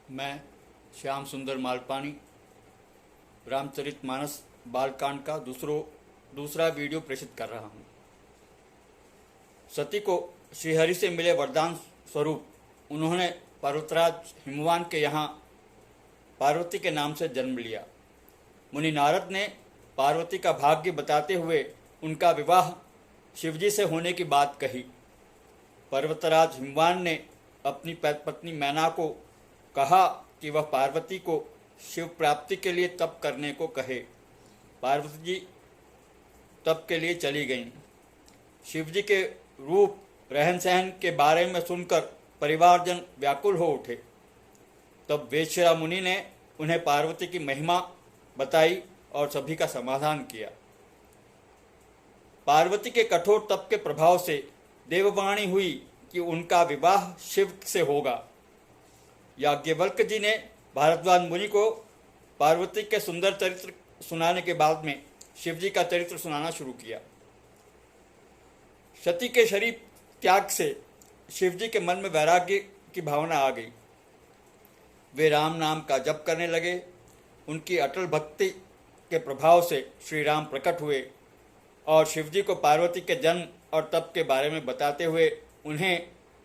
मैं श्याम सुंदर मालपानी रामचरितमानस बालकांड का दूसरा वीडियो प्रेषित कर रहा हूँ। सती को श्रीहरि से मिले वरदान स्वरूप उन्होंने पर्वतराज हिमवान के यहाँ पार्वती के नाम से जन्म लिया। मुनि नारद ने पार्वती का भाग्य बताते हुए उनका विवाह शिवजी से होने की बात कही। पर्वतराज हिमवान ने अपनी पत्नी मैना को कहा कि वह पार्वती को शिव प्राप्ति के लिए तप करने को कहे। पार्वती जी तप के लिए चली गईं। शिवजी के रूप रहन सहन के बारे में सुनकर परिवारजन व्याकुल हो उठे। तब वेश्या मुनि ने उन्हें पार्वती की महिमा बताई और सभी का समाधान किया। पार्वती के कठोर तप के प्रभाव से देववाणी हुई कि उनका विवाह शिव से होगा। याज्ञवल्क्य जी ने भारद्वाज मुनि को पार्वती के सुंदर चरित्र सुनाने के बाद में शिवजी का चरित्र सुनाना शुरू किया। सती के शरीर त्याग से शिवजी के मन में वैराग्य की भावना आ गई। वे राम नाम का जप करने लगे। उनकी अटल भक्ति के प्रभाव से श्री राम प्रकट हुए और शिवजी को पार्वती के जन्म और तप के बारे में बताते हुए उन्हें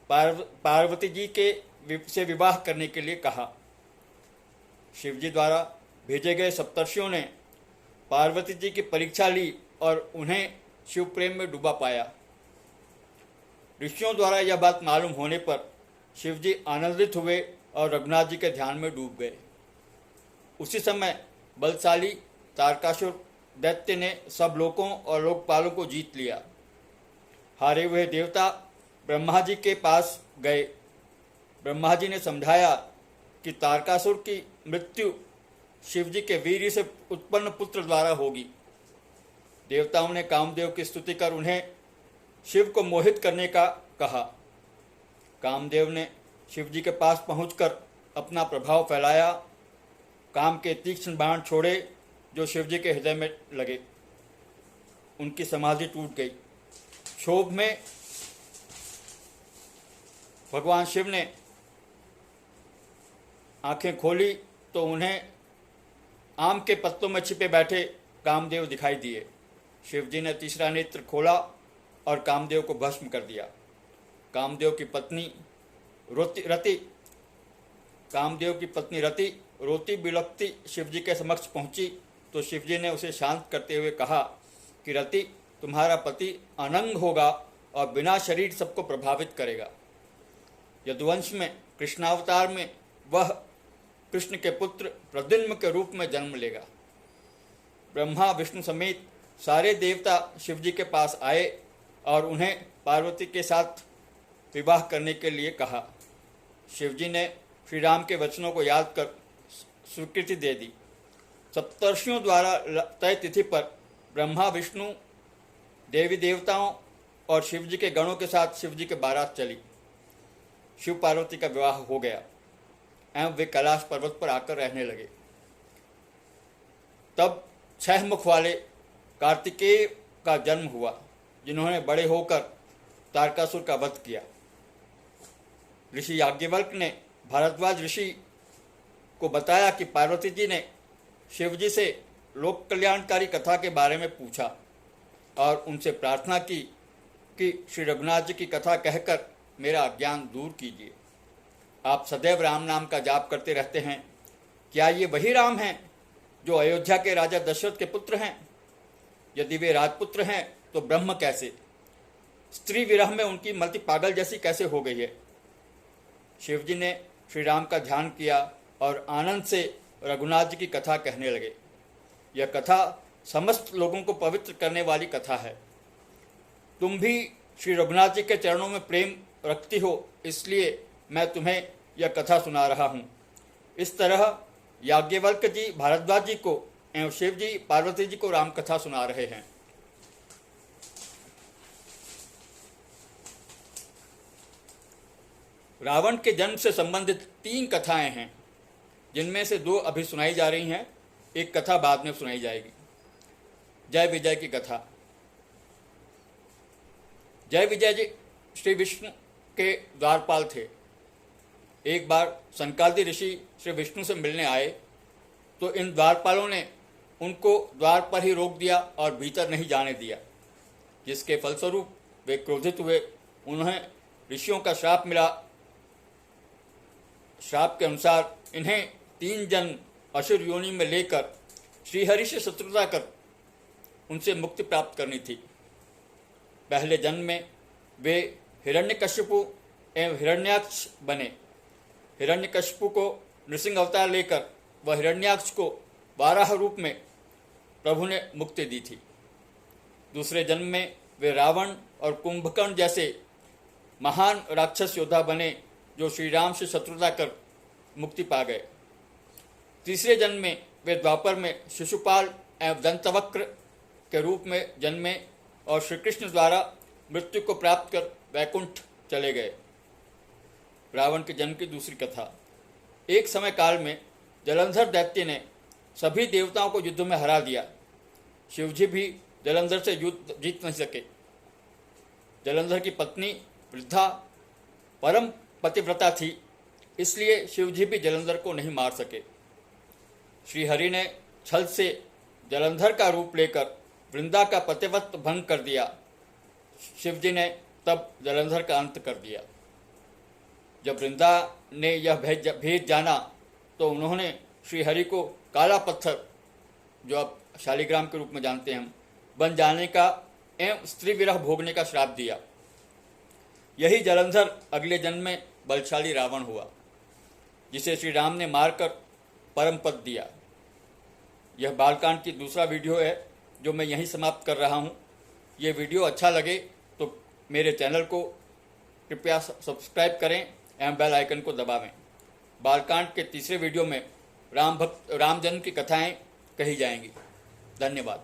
पार्वती जी से विवाह करने के लिए कहा। शिवजी द्वारा भेजे गए सप्तर्षियों ने पार्वती जी की परीक्षा ली और उन्हें शिव प्रेम में डूबा पाया। ऋषियों द्वारा यह बात मालूम होने पर शिवजी आनंदित हुए और रघुनाथ जी के ध्यान में डूब गए। उसी समय बलशाली तारकासुर दैत्य ने सब लोकों और लोकपालों को जीत लिया। हारे हुए देवता ब्रह्मा जी के पास गए। ब्रह्मा जी ने समझाया कि तारकासुर की मृत्यु शिवजी के वीर्य से उत्पन्न पुत्र द्वारा होगी। देवताओं ने कामदेव की स्तुति कर उन्हें शिव को मोहित करने का कहा। कामदेव ने शिवजी के पास पहुंचकर अपना प्रभाव फैलाया। काम के तीक्ष्ण बाण छोड़े जो शिवजी के हृदय में लगे। उनकी समाधि टूट गई। क्षोभ में भगवान शिव ने आंखें खोली तो उन्हें आम के पत्तों में छिपे बैठे कामदेव दिखाई दिए। शिवजी ने तीसरा नेत्र खोला और कामदेव को भस्म कर दिया। कामदेव की पत्नी रति रोती बिलखती शिवजी के समक्ष पहुंची तो शिवजी ने उसे शांत करते हुए कहा कि रति, तुम्हारा पति अनंग होगा और बिना शरीर सबको प्रभावित करेगा। यदुवंश में कृष्णावतार में वह कृष्ण के पुत्र प्रद्युम्न के रूप में जन्म लेगा। ब्रह्मा विष्णु समेत सारे देवता शिवजी के पास आए और उन्हें पार्वती के साथ विवाह करने के लिए कहा। शिवजी ने श्री राम के वचनों को याद कर स्वीकृति दे दी। सप्तर्षियों द्वारा तय तिथि पर ब्रह्मा विष्णु देवी देवताओं और शिवजी के गणों के साथ शिवजी के बारात चली। शिव पार्वती का विवाह हो गया एवं वे कैलाश पर्वत पर आकर रहने लगे। तब 6 मुख वाले कार्तिकेय का जन्म हुआ, जिन्होंने बड़े होकर तारकासुर का वध किया। ऋषि याज्ञवल्क्य ने भारद्वाज ऋषि को बताया कि पार्वती जी ने शिवजी से लोक कल्याणकारी कथा के बारे में पूछा और उनसे प्रार्थना की कि श्री रघुनाथ जी की कथा कहकर मेरा अज्ञान दूर कीजिए। आप सदैव राम नाम का जाप करते रहते हैं। क्या ये वही राम हैं जो अयोध्या के राजा दशरथ के पुत्र हैं? यदि वे राजपुत्र हैं तो ब्रह्म कैसे? स्त्री विरह में उनकी मति पागल जैसी कैसे हो गई है? शिवजी ने श्री राम का ध्यान किया और आनंद से रघुनाथ जी की कथा कहने लगे। यह कथा समस्त लोगों को पवित्र करने वाली कथा है। तुम भी श्री रघुनाथ जी के चरणों में प्रेम रखती हो, इसलिए मैं तुम्हें यह कथा सुना रहा हूँ। इस तरह याज्ञवल्क्य जी भारद्वाज जी को एवं शिव जी पार्वती जी को राम कथा सुना रहे हैं। रावण के जन्म से संबंधित 3 कथाएं हैं, जिनमें से 2 अभी सुनाई जा रही हैं, एक कथा बाद में सुनाई जाएगी। जय विजय की कथा। जय विजय जी श्री विष्णु के द्वारपाल थे। एक बार संकादी ऋषि श्री विष्णु से मिलने आए तो इन द्वारपालों ने उनको द्वार पर ही रोक दिया और भीतर नहीं जाने दिया, जिसके फलस्वरूप वे क्रोधित हुए। उन्हें ऋषियों का श्राप मिला। श्राप के अनुसार इन्हें 3 जन्म असुर योनि में लेकर श्रीहरि से शत्रुता कर उनसे मुक्ति प्राप्त करनी थी। पहले जन्म में वे हिरण्यकश्यपु एवं हिरण्याक्ष बने। हिरण्यकश्यपु को नृसिंह अवतार लेकर वह हिरण्याक्ष को वाराह रूप में प्रभु ने मुक्ति दी थी। दूसरे जन्म में वे रावण और कुंभकर्ण जैसे महान राक्षस योद्धा बने जो श्री राम से शत्रुता कर मुक्ति पा गए। तीसरे जन्म में वे द्वापर में शिशुपाल एवं दंतवक्र के रूप में जन्मे और श्री कृष्ण द्वारा मृत्यु को प्राप्त कर वैकुंठ चले गए। रावण के जन्म की दूसरी कथा। एक समय काल में जलंधर दैत्य ने सभी देवताओं को युद्ध में हरा दिया। शिवजी भी जलंधर से युद्ध जीत नहीं सके। जलंधर की पत्नी वृद्धा परम पतिव्रता थी, इसलिए शिवजी भी जलंधर को नहीं मार सके। श्रीहरि ने छल से जलंधर का रूप लेकर वृंदा का पतिव्रत भंग कर दिया। शिवजी ने तब जलंधर का अंत कर दिया। जब वृंदा ने यह भेद जाना तो उन्होंने श्रीहरि को काला पत्थर, जो अब शालिग्राम के रूप में जानते हैं हम, बन जाने का एवं स्त्री विरह भोगने का श्राप दिया। यही जलंधर अगले जन्म में बलशाली रावण हुआ, जिसे श्री राम ने मारकर परम पद दिया। यह बालकांड की दूसरा वीडियो है जो मैं यहीं समाप्त कर रहा हूँ। ये वीडियो अच्छा लगे तो मेरे चैनल को कृपया सब्सक्राइब करें एवं बेल आइकन को दबावें। बालकांड के तीसरे वीडियो में राम जन्म की कथाएं कही जाएंगी। धन्यवाद।